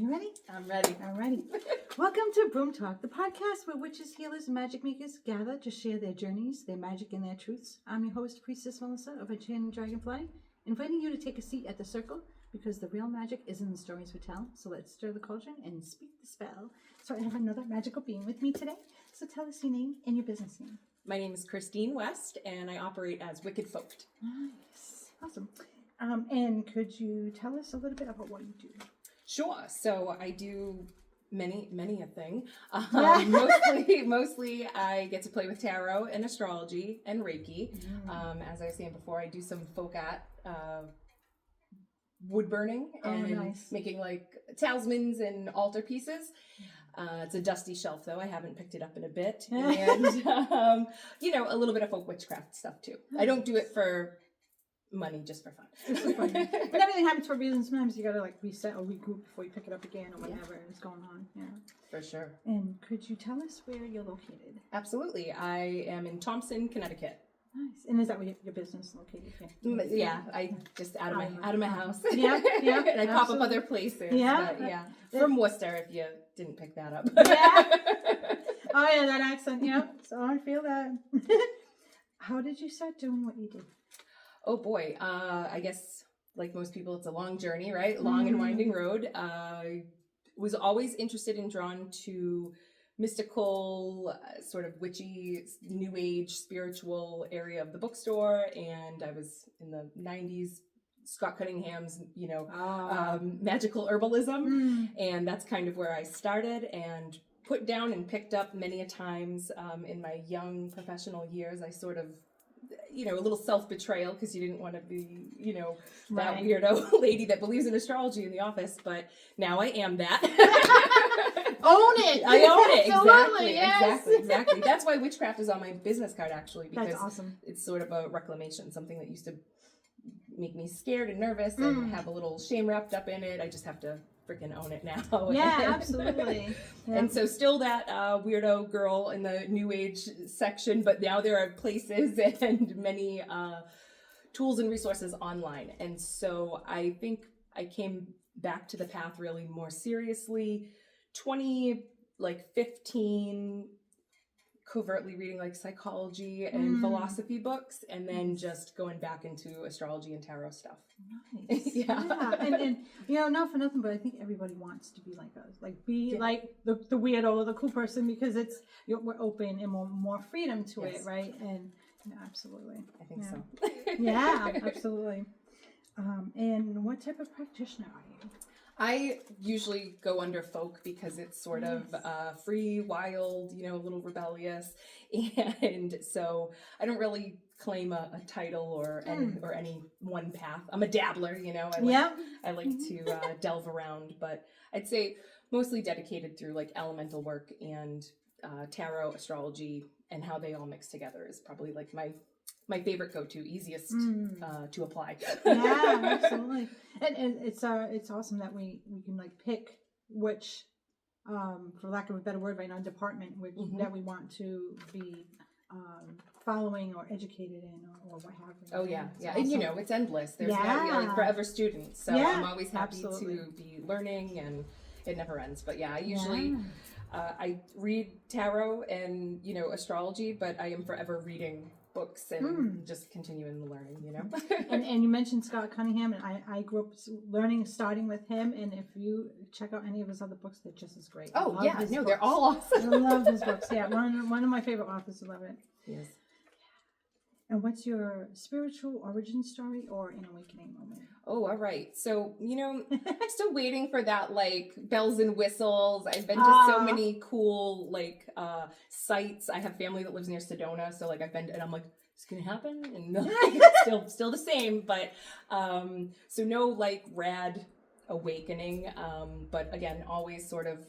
You ready? I'm ready. Alrighty. Welcome to Broom Talk, the podcast where witches, healers, and magic makers gather to share their journeys, their magic, and their truths. I'm your host, Priestess Mellisa of Enchanted Dragonfly, inviting you to take a seat at the circle because the real magic is in the stories we tell. So let's stir the cauldron and speak the spell. So I have another magical being with me today. So tell us your name and your business name. My name is Christine West, and I operate as Wicked Folked. Nice. Awesome. And could you tell us a little bit about what you do? Sure. So I do many a thing. Yeah. Mostly I get to play with tarot and astrology and Reiki. As I was saying before, I do some folk art, wood burning and making like talismans and altar pieces. It's a dusty shelf though. I haven't picked it up in a bit. And, a little bit of folk witchcraft stuff too. I don't do it for money, just for fun. But everything happens for a reason. Sometimes you gotta like reset or regroup before you pick it up again or whatever is going on. Yeah. For sure. And could you tell us where you're located? Absolutely. I am in Thompson, Connecticut. Nice. And is that where your business is located? Yeah, I just out of my house. Yeah. And I pop up other places. Yeah. But yeah. From Worcester, if you didn't pick that up. Yeah. Oh yeah, that accent. Yeah. So I feel that. How did you start doing what you do? Oh boy. I guess like most people, it's a long journey, right? Long and winding road. I was always interested and drawn to mystical, sort of witchy, new age, spiritual area of the bookstore. And I was in the 90s, Scott Cunningham's, magical herbalism. And that's kind of where I started and put down and picked up many a times in my young professional years. I sort of, a little self-betrayal because you didn't want to be, that weirdo lady that believes in astrology in the office. But now I am that. Own it. I own it. Absolutely, Exactly. That's why witchcraft is on my business card, actually, because that's awesome. It's sort of a reclamation, something that used to make me scared and nervous and have a little shame wrapped up in it. I just have to freaking own it now. Yeah, absolutely. And so still that weirdo girl in the new age section, but now there are places and many tools and resources online. And so I think I came back to the path really more seriously 2015, covertly reading like psychology and philosophy books, and then just going back into astrology and tarot stuff. Nice. Yeah. And not for nothing, but I think everybody wants to be like us, like like the weirdo or the cool person, because we're open and more freedom to it, right? And absolutely, I think so. Yeah, absolutely. And what type of practitioner are you? I usually go under folk because it's sort of free, wild, a little rebellious. And so I don't really claim a title or any one path. I'm a dabbler, I like to delve around, but I'd say mostly dedicated through like elemental work and tarot, astrology, and how they all mix together is probably like my favorite go-to, easiest to apply. Yeah, absolutely. And it's awesome that we can like pick which, for lack of a better word right now, department that we want to be following or educated in or what have you. Oh yeah, It's yeah. awesome. And it's endless. There's like forever students. So I'm always happy to be learning, and it never ends. But yeah, I usually I read tarot and astrology, but I am forever reading books and just continuing the learning, and you mentioned Scott Cunningham, and I grew up starting with him, and if you check out any of his other books, they're just as great. Oh yeah, no, they're all awesome. I love his books. Yeah, one of my favorite authors. I love it. Yes. And what's your spiritual origin story or an awakening moment? Oh, all right. So, I'm still waiting for that, like, bells and whistles. I've been to so many cool, like, sites. I have family that lives near Sedona, so, like, I've been, and I'm like, it's going to happen? And still the same, but, so no, like, rad awakening, but, again, always sort of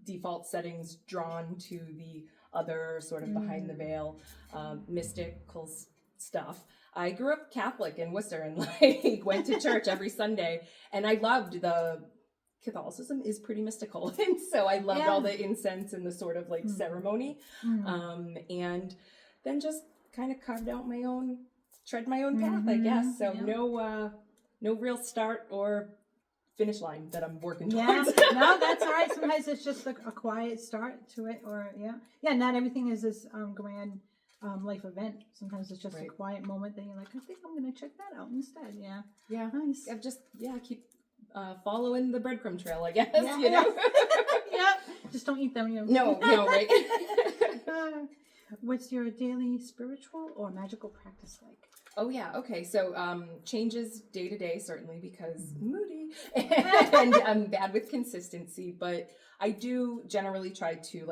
default settings drawn to the other sort of behind the veil, mystical stuff. I grew up Catholic in Worcester and like went to church every Sunday, and I loved Catholicism is pretty mystical, and so I loved all the incense and the sort of like ceremony, and then just kind of carved out tread my own path, I guess. So no real start or finish line that I'm working Yeah, towards. no, that's all right. Sometimes it's just a quiet start to it, or not everything is this grand life event. Sometimes it's just a quiet moment that you're like, I think I'm gonna check that out instead. Yeah, nice. I've just keep following the breadcrumb trail, I guess. Yeah, you know. Yeah, just don't eat them. No, right. What's your daily spiritual or magical practice like? Oh yeah, okay. So changes day to day certainly because moody and I'm bad with consistency, but I do generally try to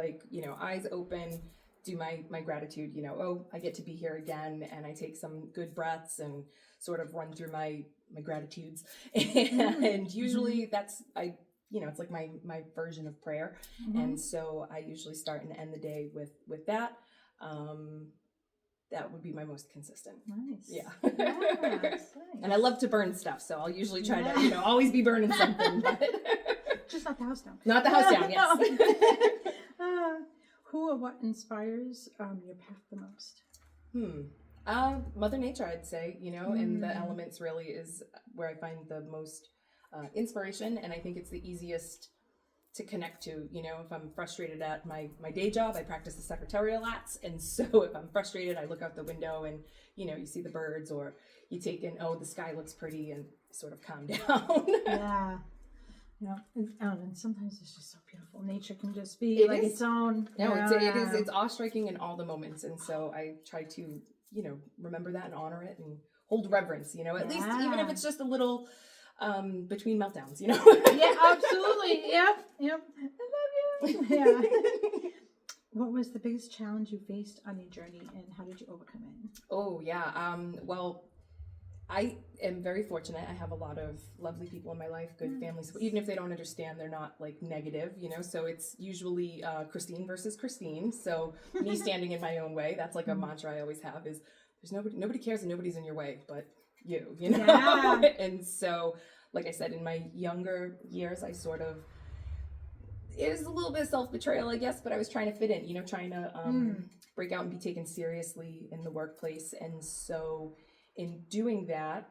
eyes open, do my gratitude, I get to be here again, and I take some good breaths and sort of run through my gratitudes. And usually that's it's like my version of prayer. And so I usually start and end the day with that. That would be my most consistent. Nice. Yeah. Nice. And I love to burn stuff, so I'll usually try to, always be burning something. But just not the house down. Not the house down, yes. Who or what inspires your path the most? Mother Nature, I'd say, and the elements really is where I find the most inspiration, and I think it's the easiest to connect to. If I'm frustrated at my day job, I practice the secretarial arts, and so if I'm frustrated, I look out the window and you see the birds, or you take in, the sky looks pretty, and sort of calm down. And sometimes it's just so beautiful. Nature can just be its own. No, it's awe-striking in all the moments, and so I try to remember that and honor it and hold reverence. At least even if it's just a little. Between meltdowns, Yeah, absolutely. Yep. I love you. Yeah. What was the biggest challenge you faced on your journey, and how did you overcome it? Oh, yeah. Well, I am very fortunate. I have a lot of lovely people in my life, good families. Even if they don't understand, they're not negative, so it's usually Christine versus Christine. So me standing in my own way, that's a mantra I always have is there's nobody cares and nobody's in your way, but you know? Yeah. And so, like I said, in my younger years, I sort of, it was a little bit of self-betrayal, I guess, but I was trying to fit in, trying to break out and be taken seriously in the workplace. And so in doing that,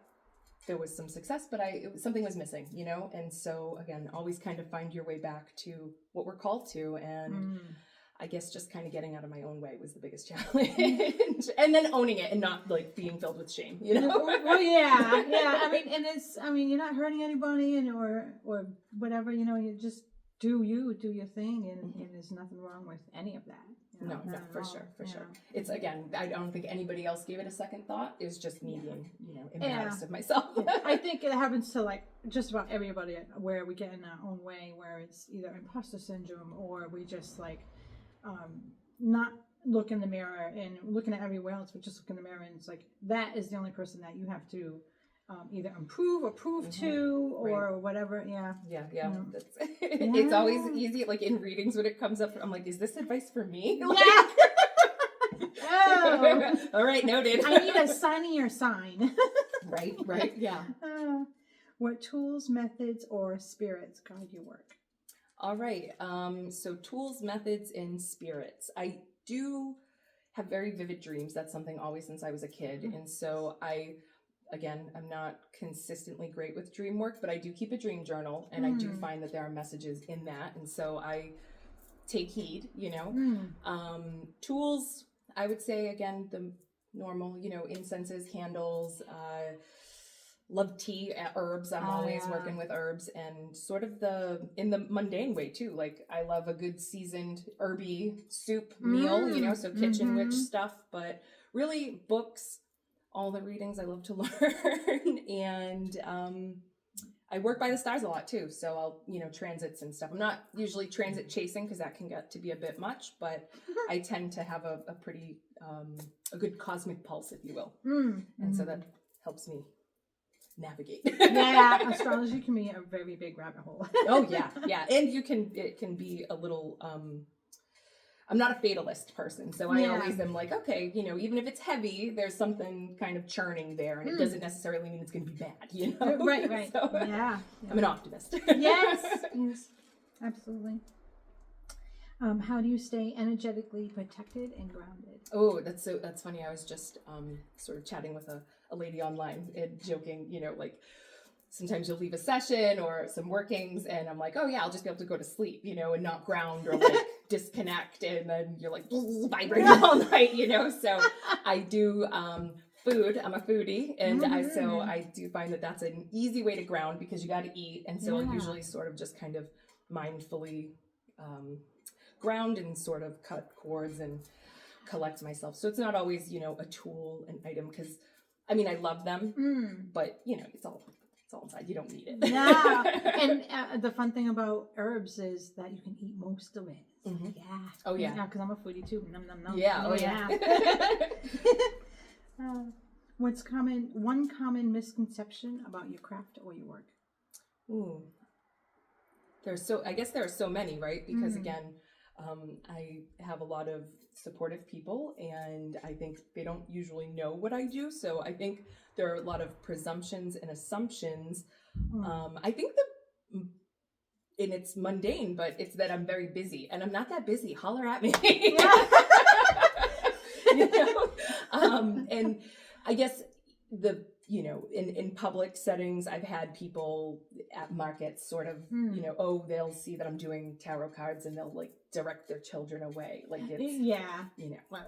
there was some success, but something was missing, And so again, always kind of find your way back to what we're called to. And I guess just kind of getting out of my own way was the biggest challenge. And then owning it and not being filled with shame, Well, yeah. You're not hurting anybody or whatever, you just do your thing, and there's nothing wrong with any of that. No, for sure. It's, again, I don't think anybody else gave it a second thought. It's just me being, embarrassed of myself. I think it happens to just about everybody where we get in our own way, where it's either imposter syndrome or we just not look in the mirror and looking at everywhere else, but just look in the mirror, and it's that is the only person that you have to either improve or prove to, or whatever. It's always easy in readings when it comes up, I'm like, is this advice for me? Oh. All right, noted. I need a signier sign. right yeah. What tools, methods, or spirits guide your work? All right. So tools, methods, and spirits. I do have very vivid dreams. That's something always since I was a kid. And so I'm not consistently great with dream work, but I do keep a dream journal, and I do find that there are messages in that. And so I take heed, Tools, I would say, again, the normal, incenses, candles, love tea, herbs. I'm always working with herbs, and sort of in the mundane way too. I love a good seasoned herby soup meal, so kitchen witch stuff, but really books, all the readings I love to learn. And I work by the stars a lot too. So I'll, transits and stuff. I'm not usually transit chasing because that can get to be a bit much, but I tend to have a pretty, a good cosmic pulse, if you will. And so that helps me navigate. Yeah, astrology can be a very big rabbit hole. Oh yeah. And it can be a little, I'm not a fatalist person, so I always am okay, even if it's heavy, there's something kind of churning there, and it doesn't necessarily mean it's going to be bad, Right. So, yeah. I'm an optimist. Yes, absolutely. How do you stay energetically protected and grounded? Oh, that's funny. I was just sort of chatting with a lady online and joking, sometimes you'll leave a session or some workings and I'm like, oh yeah, I'll just be able to go to sleep, you know, and not ground or like disconnect. And then you're like vibrating all night, you know? So I do food. I'm a foodie. And I do find that that's an easy way to ground because you got to eat. And so I usually sort of just kind of mindfully ground and sort of cut cords and collect myself. So it's not always, you know, a tool, an item, because I mean, I love them, but you know, it's all inside. You don't need it. Yeah. And the fun thing about herbs is that you can eat most of it. Yeah. Oh yeah. Yeah, because I'm a foodie too. Nom, nom, nom. Yeah. Oh yeah. One common misconception about your craft or your work? Ooh. I guess there are so many, right? Because again, I have a lot of supportive people and I think they don't usually know what I do. So I think there are a lot of presumptions and assumptions. I think and it's mundane, but it's that I'm very busy and I'm not that busy. Holler at me. You know? And I guess in public settings, I've had people at markets sort of, you know, they'll see that I'm doing tarot cards and they'll like direct their children away. Like it's, you know. Yeah. But,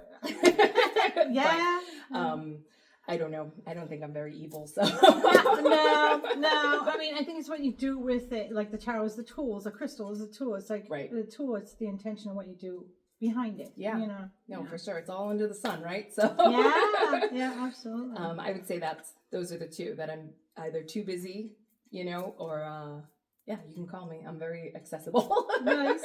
I don't know. I don't think I'm very evil. So no. I mean, I think it's what you do with it. Like the tarot is the tools, the crystal is the tool. It's like the tool. It's the intention of what you do behind it. Yeah. You know. No, for sure. It's all under the sun, right? So yeah, absolutely. I would say those are the two that I'm either too busy, you know, or you can call me. I'm very accessible. Nice.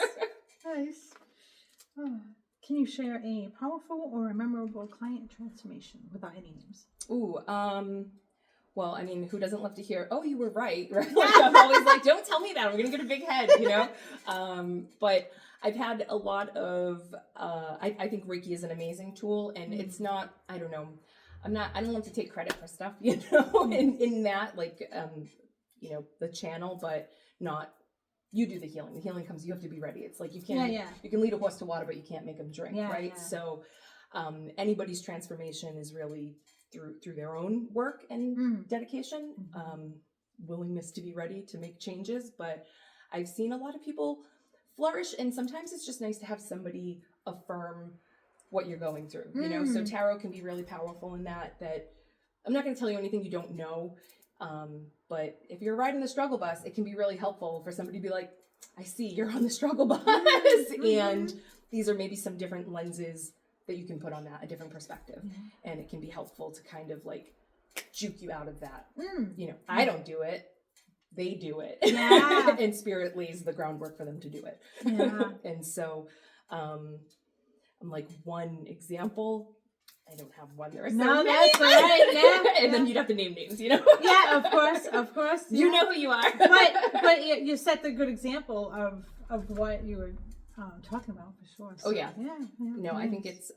Oh. Can you share a powerful or a memorable client transformation without any names? Ooh, well, I mean, who doesn't love to hear, oh, you were right? Like, I'm always like, don't tell me that. I'm going to get a big head, you know? But I've had a lot of, I think Reiki is an amazing tool and it's not, I don't know, I don't like to take credit for stuff, you know, in that, like, you know, the channel, but not, you do the healing. The healing comes, you have to be ready. It's like you can't, you can lead a horse to water, but you can't make them drink, right? Yeah. So anybody's transformation is really through their own work and dedication, willingness to be ready to make changes. But I've seen a lot of people flourish, and sometimes it's just nice to have somebody affirm what you're going through, you know? So tarot can be really powerful in that I'm not going to tell you anything you don't know. But if you're riding the struggle bus, it can be really helpful for somebody to be like, I see you're on the struggle bus. And these are maybe some different lenses that you can put on that, a different perspective. And it can be helpful to kind of like juke you out of that. You know, I don't do it. They do it. Yeah. And spirit lays the groundwork for them to do it. Yeah. And so, I'm like, one example, I don't have one. There are so many. That's right. Yeah, and then you'd have to name names, you know? Yeah, of course. Yeah. You know who you are. but you set the good example of what you were talking about for sure. So, yeah. No, I think it's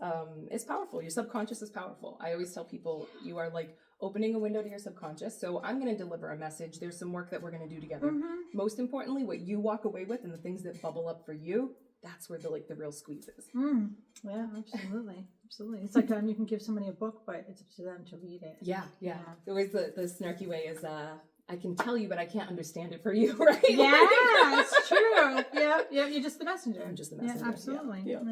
powerful. Your subconscious is powerful. I always tell people you are like opening a window to your subconscious. So I'm going to deliver a message. There's some work that we're going to do together. Most importantly, what you walk away with and the things that bubble up for you, that's where the real squeeze is. Yeah, absolutely. It's like you can give somebody a book, but it's up to them to read it. Yeah. Always the snarky way is I can tell you, but I can't understand it for you, right? Yeah, it's true. Yeah, you're just the messenger. I'm just the messenger. Yeah, absolutely. Yeah.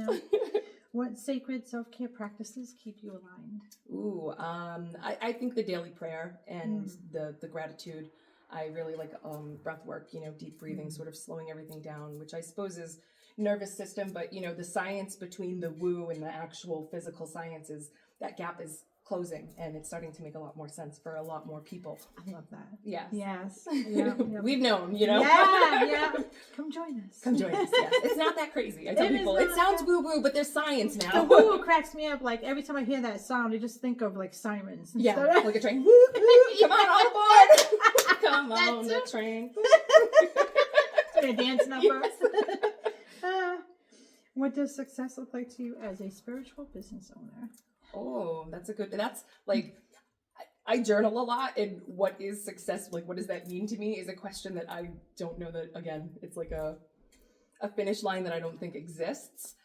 What sacred self-care practices keep you aligned? Ooh, I think the daily prayer and the gratitude. I really like breath work, you know, deep breathing, sort of slowing everything down, which I suppose is nervous system, but you know, the science between the woo and the actual physical sciences, that gap is closing and it's starting to make a lot more sense for a lot more people. I love that. Yes. Yeah. We've known, you know. Yeah. Come join us. Yes. It's not that crazy. I tell people it sounds woo-woo, but there's science now. The woo cracks me up. Like every time I hear that sound, I just think of like sirens. Yeah, like a train. Woo, come on, all aboard. Come on, the train. It's a dance number. What does success look like to you as a spiritual business owner? Oh, that's like, I journal a lot, and what is success? Like, what does that mean to me is a question that I don't know that, again, it's like a finish line that I don't think exists.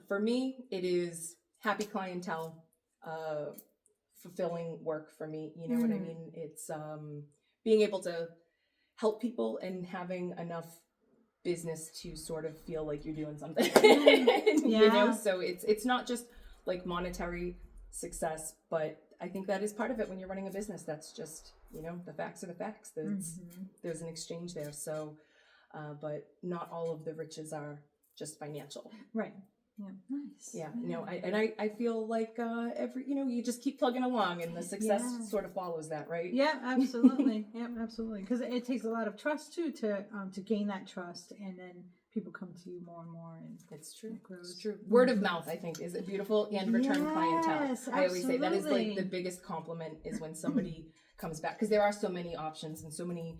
For me, it is happy clientele, fulfilling work for me. You know what I mean? It's, being able to help people and having enough business to sort of feel like you're doing something. You know, so it's not just like monetary success, but I think that is part of it when you're running a business. That's just, you know, the facts are the facts. There's an exchange there. So, but not all of the riches are just financial. Right. Yeah. Nice. Yeah. You know, I feel like you know, you just keep plugging along and the success sort of follows that, right? Yeah, absolutely. Yeah, absolutely. Because it takes a lot of trust too to gain that trust, and then people come to you more and more, and it's true. It grows. It's true. Word of mouth, I think, is beautiful, and return clientele. Absolutely. I always say that is like the biggest compliment is when somebody comes back, because there are so many options and so many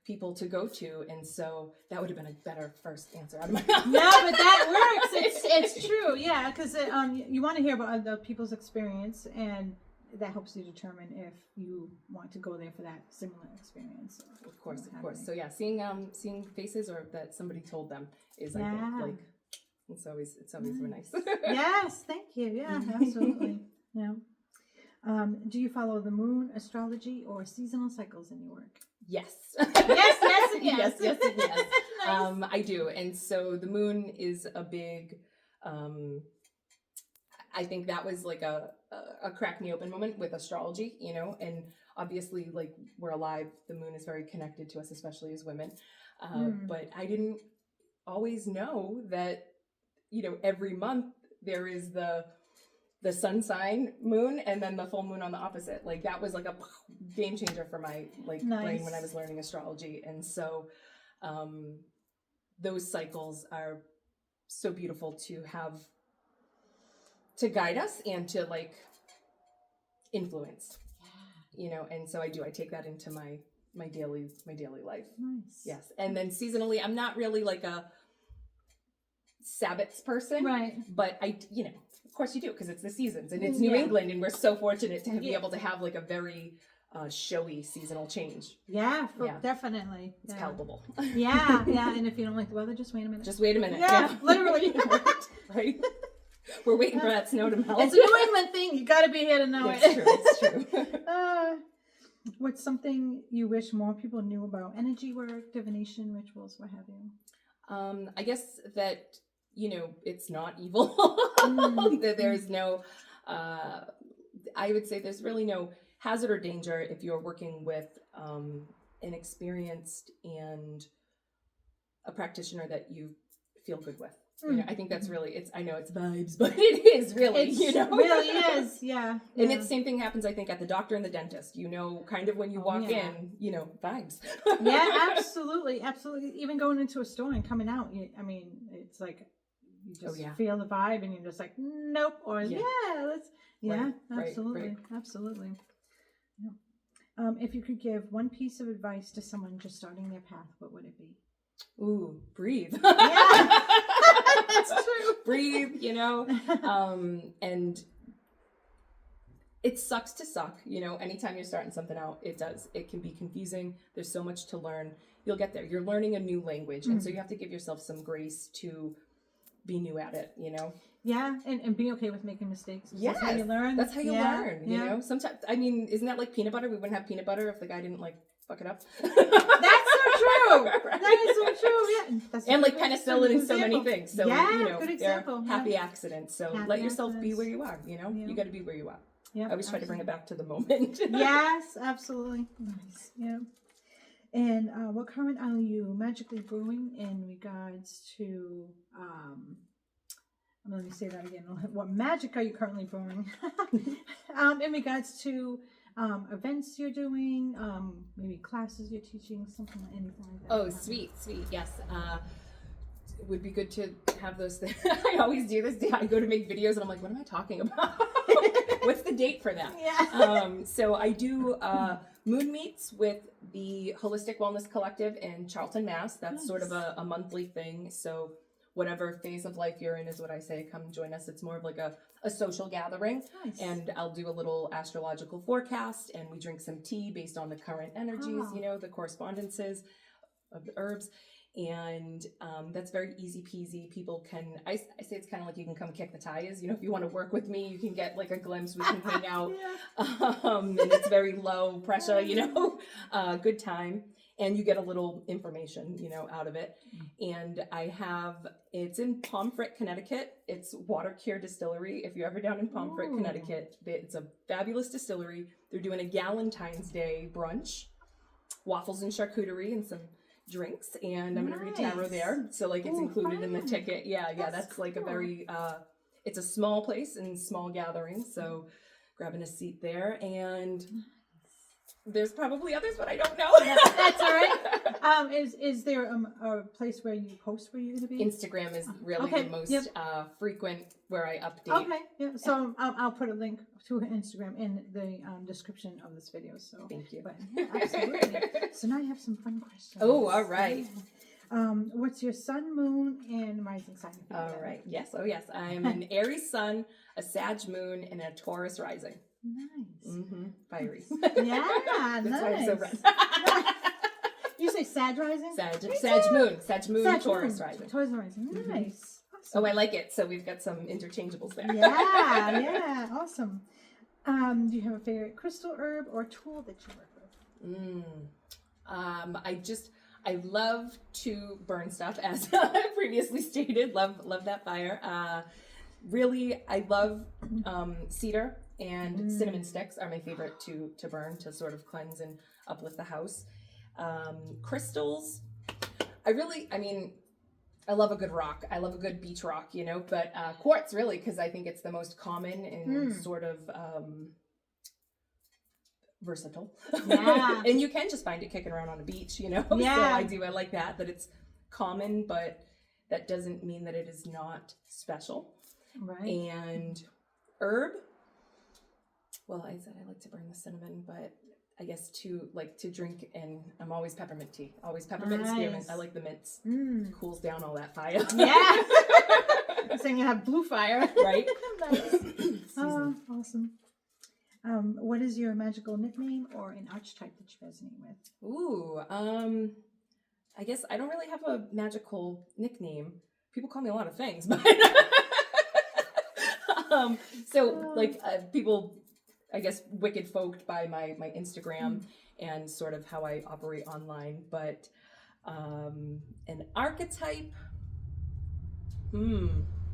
people to go to, and so that would have been a better first answer out of my mouth. No, but that works. It's true. Yeah, because you want to hear about other people's experience, and that helps you determine if you want to go there for that similar experience. Of course. So yeah, seeing faces or that somebody told them is I think like it's always really nice. Yes, thank you. Yeah, absolutely. Yeah. Do you follow the moon, astrology, or seasonal cycles in your work? Yes. Yes. Nice. I do. And so the moon is a big, I think that was like a crack me open moment with astrology, you know, and obviously like we're alive, the moon is very connected to us, especially as women. But I didn't always know that, you know, every month there is the sun sign moon and then the full moon on the opposite. Like that was like a game changer for my brain when I was learning astrology. And so those cycles are so beautiful to have to guide us and to like influence, you know. And so I take that into my daily life. Nice. Yes. And then seasonally, I'm not really like a Sabbats person, right? But I, you know, of course you do, because it's the seasons and it's New England, and we're so fortunate to be able to have like a very showy seasonal change. Definitely. It's palpable. Yeah. And if you don't like the weather, just wait a minute. Just wait a minute. Yeah. Literally. Right. We're waiting for that snow to melt. It's a New England thing. You got to be here to know it. It's true. What's something you wish more people knew about energy work, divination, rituals, what have you? I guess that, you know, it's not evil. That there's no, I would say there's really no hazard or danger if you're working with an experienced and a practitioner that you feel good with. You know, I think that's really, I know it's vibes, but it is really, you know. It really is, yeah. And it's same thing happens, I think, at the doctor and the dentist. You know, kind of when you walk in, you know, vibes. Yeah, absolutely. Even going into a store and coming out, I mean, it's like, you just feel the vibe and you're just like, nope, or let's, absolutely. Absolutely. Yeah. If you could give one piece of advice to someone just starting their path, what would it be? Ooh, breathe. Yeah. That's true. Breathe, you know, and it sucks to suck, you know, anytime you're starting something out, it can be confusing. There's so much to learn. You'll get there. You're learning a new language. And so you have to give yourself some grace to be new at it, you know? Yeah. And be okay with making mistakes. Yes. That's how you learn. That's how you learn, you know? Sometimes, I mean, isn't that like peanut butter? We wouldn't have peanut butter if the guy didn't like fuck it up. That's so true. Right? That is so true. Yeah. And like penicillin and so many things. So, you know, good example. Happy accidents. So let yourself be where you are, you know? You got to be where you are. Yeah. I always try to bring it back to the moment. Yes, absolutely. Nice. Yeah. And what current are you magically brewing in regards to, let me say that again. What magic are you currently brewing? In regards to events you're doing, maybe classes you're teaching, anything like that. Oh, sweet. Yes. It would be good to have those things. I always do this. I go to make videos and I'm like, what am I talking about? What's the date for that? Yeah. So I do moon meets with the Holistic Wellness Collective in Charlton, Mass. That's sort of a monthly thing. So whatever phase of life you're in is what I say, come join us. It's more of like a social gathering. Nice. And I'll do a little astrological forecast, and we drink some tea based on the current energies, you know, the correspondences of the herbs. And that's very easy peasy. People can, I say it's kind of like you can come kick the tires. You know, if you want to work with me, you can get like a glimpse. We can hang out. And it's very low pressure, you know, good time. And you get a little information, you know, out of it. And it's in Pomfret, Connecticut. It's Water Cure Distillery. If you're ever down in Pomfret, Connecticut, it's a fabulous distillery. They're doing a Galentine's Day brunch, waffles and charcuterie and some drinks. And I'm going to read tarot there. So like it's included in the ticket. Yeah. That's like cool. A very, it's a small place and small gathering. So grabbing a seat there, and there's probably others, but I don't know. That's all right. Is there a place where you post where you're going to be? Instagram is really the most frequent where I update. Okay, yeah. So I'll put a link to her Instagram in the description of this video. So thank you. But, yeah, absolutely. So now you have some fun questions. Oh, all right. What's your sun, moon, and rising sign? All right. Yes. Oh, yes. I'm an Aries sun, a Sag moon, and a Taurus rising. Nice. Fiery. Yeah, That's nice. why I'm so red. You say Sag rising? Sag moon, Taurus rising. Taurus rising. Nice. Awesome. Oh, I like it. So we've got some interchangeables there. Yeah, awesome. Do you have a favorite crystal, herb, or tool that you work with? I love to burn stuff, as I previously stated. Love that fire. Really, I love cedar and cinnamon sticks are my favorite to burn, to sort of cleanse and uplift the house. Crystals, I love a good rock. I love a good beach rock, you know, but quartz really, because I think it's the most common and sort of versatile. Yeah. And you can just find it kicking around on a beach, you know. Yeah. So I like that it's common, but that doesn't mean that it is not special. Right. And herb, well, I said I like to burn the cinnamon, but I guess to drink, and I'm always peppermint tea. Always peppermint and spearmint. I like the mints. Cools down all that fire. Yeah. I'm saying you have blue fire. Right? Nice. Oh, awesome. What is your magical nickname or an archetype that you resonate with? Ooh, I guess I don't really have a magical nickname. People call me a lot of things, but people, I guess, wicked folked by my Instagram and sort of how I operate online. But an archetype,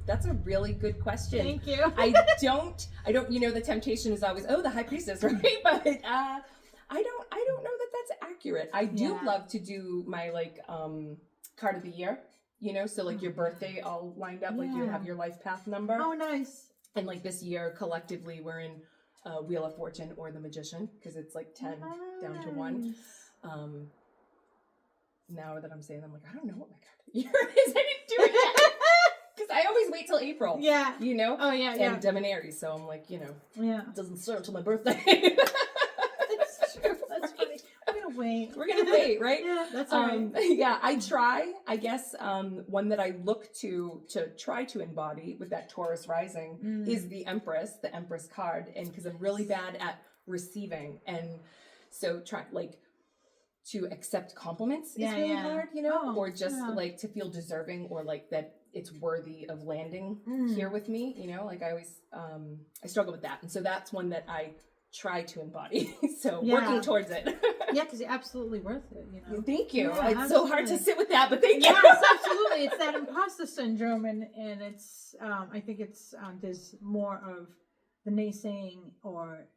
that's a really good question. Thank you. I don't, you know, the temptation is always, the High Priestess, right? But I don't know that that's accurate. I do love to do my card of the year, you know, so like your birthday all lined up, like you have your life path number. Oh, nice. And like this year collectively we're in Wheel of Fortune or the Magician, because it's like 10 down to 1. Now that I'm saying, I'm like, I don't know what my card of the year is. I didn't do it yet. Because I always wait till April. Yeah. You know? Oh, yeah, yeah. And I'm an Aries, so I'm like, you know, it doesn't start until my birthday. That's true. That's funny. We're gonna wait, right? Yeah, that's all right. Yeah, I try. I guess one that I look to try to embody with that Taurus rising is the Empress card, and because I'm really bad at receiving, and so try to accept compliments is really hard, you know, or just to feel deserving, or like that it's worthy of landing here with me, you know, like I always I struggle with that, and so that's one that I try to embody. So working towards it. Yeah, because you're absolutely worth it, you know. Thank you. Yeah, it's so hard to sit with that, but thank you. Yes, absolutely. It's that imposter syndrome, and it's I think it's there's more of the naysaying or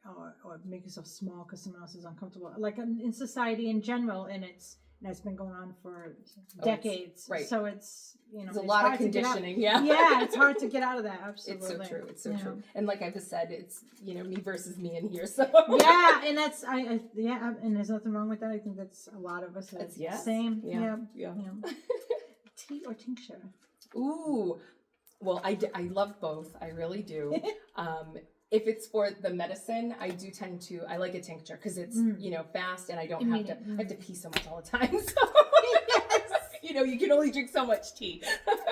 make yourself small because someone else is uncomfortable, like in society in general, and it's been going on for decades. Right. So it's, you know, there's a lot of conditioning. Yeah. Yeah, it's hard to get out of that. Absolutely. It's so true. And like I just said, it's, you know, me versus me in here. So yeah, and that's and there's nothing wrong with that. I think that's a lot of us. It's same. Yeah. Tea or tincture? Ooh, well, I love both. I really do. If it's for the medicine, I do tend to, I like a tincture because it's, you know, fast, and I don't have to, I have to pee so much all the time. So, you know, you can only drink so much tea.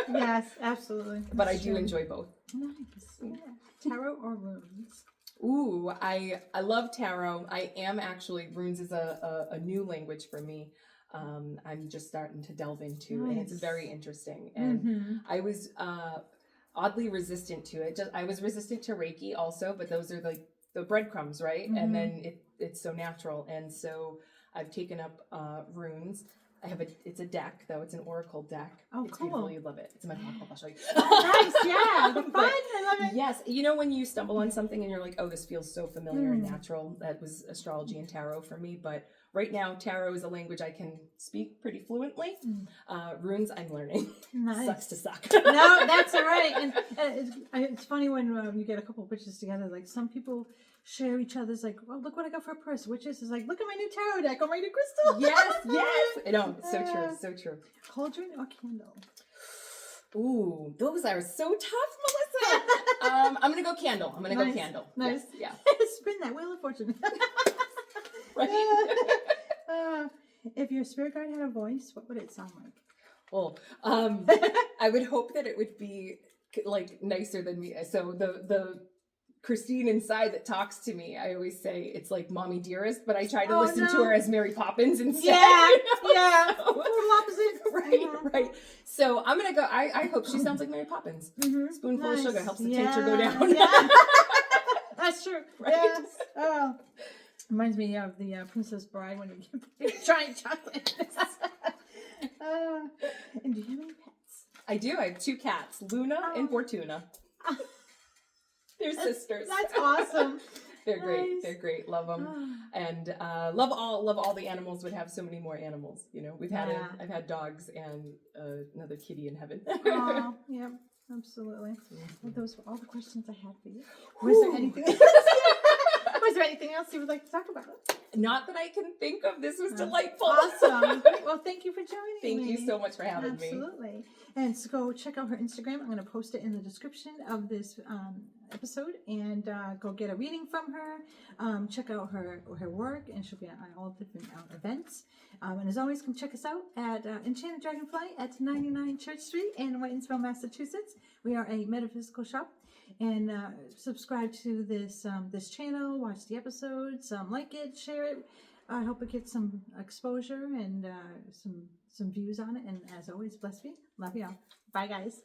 Yes, absolutely. But I do enjoy both. Nice. Yeah. Tarot or runes? Ooh, I love tarot. I am actually, runes is a new language for me. I'm just starting to delve into, and it's very interesting. And Mm-hmm. I was oddly resistant to it. I was resistant to Reiki also, but those are like the breadcrumbs, right? Mm-hmm. And then it's so natural. And so I've taken up runes. It's a deck though. It's an oracle deck. Oh, it's cool. beautiful. You'd love it. It's in my pocket. I'll show you. Nice, yeah. The fun. But I love it. yes, you know when you stumble on something and you're like, oh, this feels so familiar and natural. That was astrology and tarot for me. But right now, tarot is a language I can speak pretty fluently. Runes, I'm learning. Nice. Sucks to suck. No, that's all right. And it's funny when you get a couple of witches together. Like some people share each other's like, well, look what I got for a purse. Witches is like, look at my new tarot deck on my new crystal. Yes. No, so true. Cauldron or candle? Ooh, those are so tough, Melissa. I'm gonna go candle. I'm gonna go candle. Nice. Yes, Spin that wheel of fortune. right. If your spirit guide had a voice, what would it sound like? Well, I would hope that it would be like nicer than me. So the Christine inside that talks to me, I always say it's like Mommy Dearest, but I try to listen to her as Mary Poppins instead. Yeah, you know? yeah. So, Total opposite. right. So I'm gonna go. I hope she sounds like Mary Poppins. Mm-hmm. Spoonful of sugar helps the Yeah. tincture go down. Yeah. That's true. Right? Yes. Oh. Reminds me of the Princess Bride when you get giant chocolate. And do you have any pets? I do. I have 2 cats, Luna and Fortuna. They're sisters. That's awesome. They're great. Nice. They're great. Love them. And love all the animals. Would have so many more animals. You know, I've had dogs and another kitty in heaven. Oh, yep, absolutely. Well, those were all the questions I had for you. Was there anything else you would like to talk about? Not that I can think of. This was delightful. Awesome. Well, thank you for joining me. Thank you so much for having me. Absolutely. And so go check out her Instagram. I'm going to post it in the description of this episode, and go get a reading from her. Check out her work, and she'll be at all different events. And as always, come check us out at Enchanted Dragonfly at 99 Church Street in Whitinsville, Massachusetts. We are a metaphysical shop. And subscribe to this channel, watch the episodes, like it, share it. I hope it gets some exposure and some views on it. And as always, bless me. Love y'all. Bye, guys.